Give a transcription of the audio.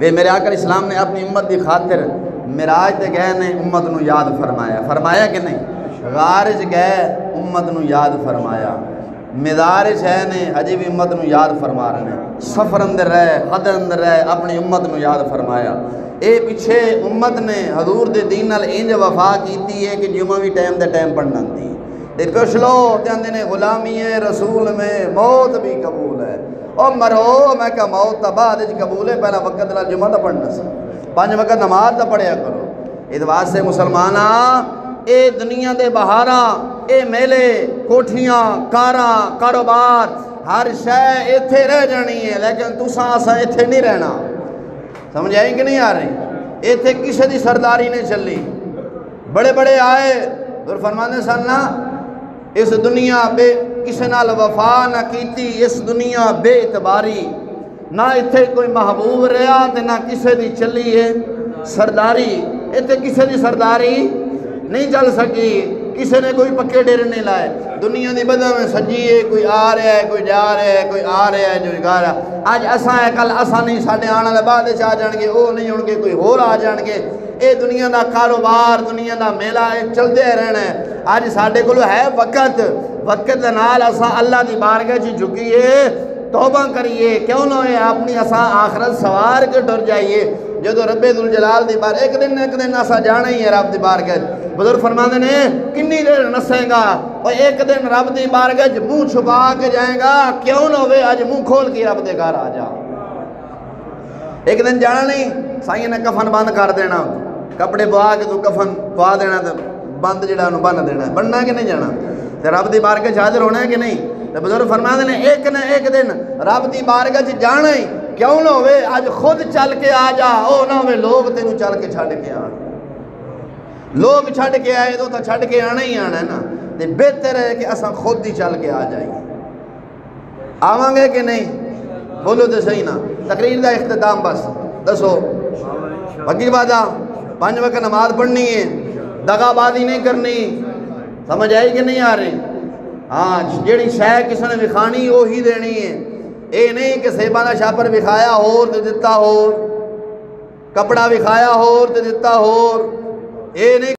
वे मेरे आकर इस्लाम ने अपनी उम्मत की खातिर मिराज ते गए ने उम्मत नू याद फरमाया, फरमाया कि नहीं। गार च गए उम्मत नू याद फरमाया, मिदार च है ने अजे भी उम्मत नू याद फरमा रहे हैं। सफ़र अंदर रहे, हद अंदर रहे, अपनी उम्मत नू याद फरमाया। ये पिछे उम्मत ने हजूर दे दीन नाल इंज वफा की है कि जुमा भी टाइम दे टाइम पढ़ना दी। कुछ लोग कहते ने गुलामी है रसूल में मौत भी कबूल है। और मरो मैं क्या मौत तो बाद कबूल है, पहला वक्त नाल जुमा तो पढ़ना सी, 5 वक्त नमाज तो पढ़िया करो। इस वास्ते मुसलमाना ये दुनिया के बहारा, ये मेले, कोठियाँ, कारा, कारोबार, हर शय इत्थे रह जानी है, लेकिन तुसा असा इत्थे नहीं रहना। समझ आई कि नहीं आ रही? इत्थे किसी की सरदारी नहीं चली। बड़े बड़े आए और फरमाने सन ना, इस दुनिया बे किसी नाल वफा ना कीती, इस दुनिया बेइतबारी, ना इत्थे कोई महबूब रहा ते ना किसी की चली है सरदारी। इत्थे किसी की सरदारी नहीं चल सकी, किसी ने कोई पक्के डेरे नहीं लाए। दुनिया की बदा में सजी है, कोई आ रहा है, कोई जा रहा है, कोई आ रहा है, जो गा रहा। अज असा है, कल असा नहीं, साढ़े आने वाले बाद आ जाएंगे, वो नहीं होंगे, कोई होर आ जाएंगे। ये दुनिया का कारोबार, दुनिया का मेला चलते रहना है। अज साढ़े को है वक्त, वक्त के नाल असा अल्लाह की बारगाह च झुकीए, तौबा करिए, क्यों ना होए अपनी असा आखरत सवार के डर जाइए। जो रब्बे दुल जलाल दी बार एक दिन असा जाना ही है रब दी बारगाह। बुजुर्ग फरमाते ने किन्नी देर नसेगा और एक दिन रब दी बारगाह मुँह छुपा के जाएगा, क्यों ना होवे अज मुँह खोल के रब दे घर आ जा। एक दिन जाना नहीं, साईं ने कफन बंद कर देना, कपड़े पवा के तू कफन पवा देना, तो बंद जड़ा बन देना, बनना कि नहीं जाना, तो रब दी बारगाह हाजिर होना है कि नहीं। तो बुजुर्ग फरमाते ने एक न एक दिन रब दी बारगाह जाना ही, क्यों ना होवे अज खुद चल के आ जा, ओ ना होवे लोग तेनू चल के छड़ के आन। लोग छड़ के आए तो छड़ के आना ही आना है ना, तो बेहतर है कि असा खुद ही चल के आ जाइए। आवांगे कि नहीं? बोलो तो सही ना। तकरीर का इख्तिताम बस दसो, बाकी बात 5 वक्त नमाज पढ़नी है, दगाबाजी नहीं करनी। समझ आई कि नहीं आ रही? हाँ, जी शह किसी ने विखानी वो ही देनी है। ये नहीं कि सेबा का छापर विखाया होर तो दिता होर, कपड़ा विखाया होर तो दिता होर, ये नहीं।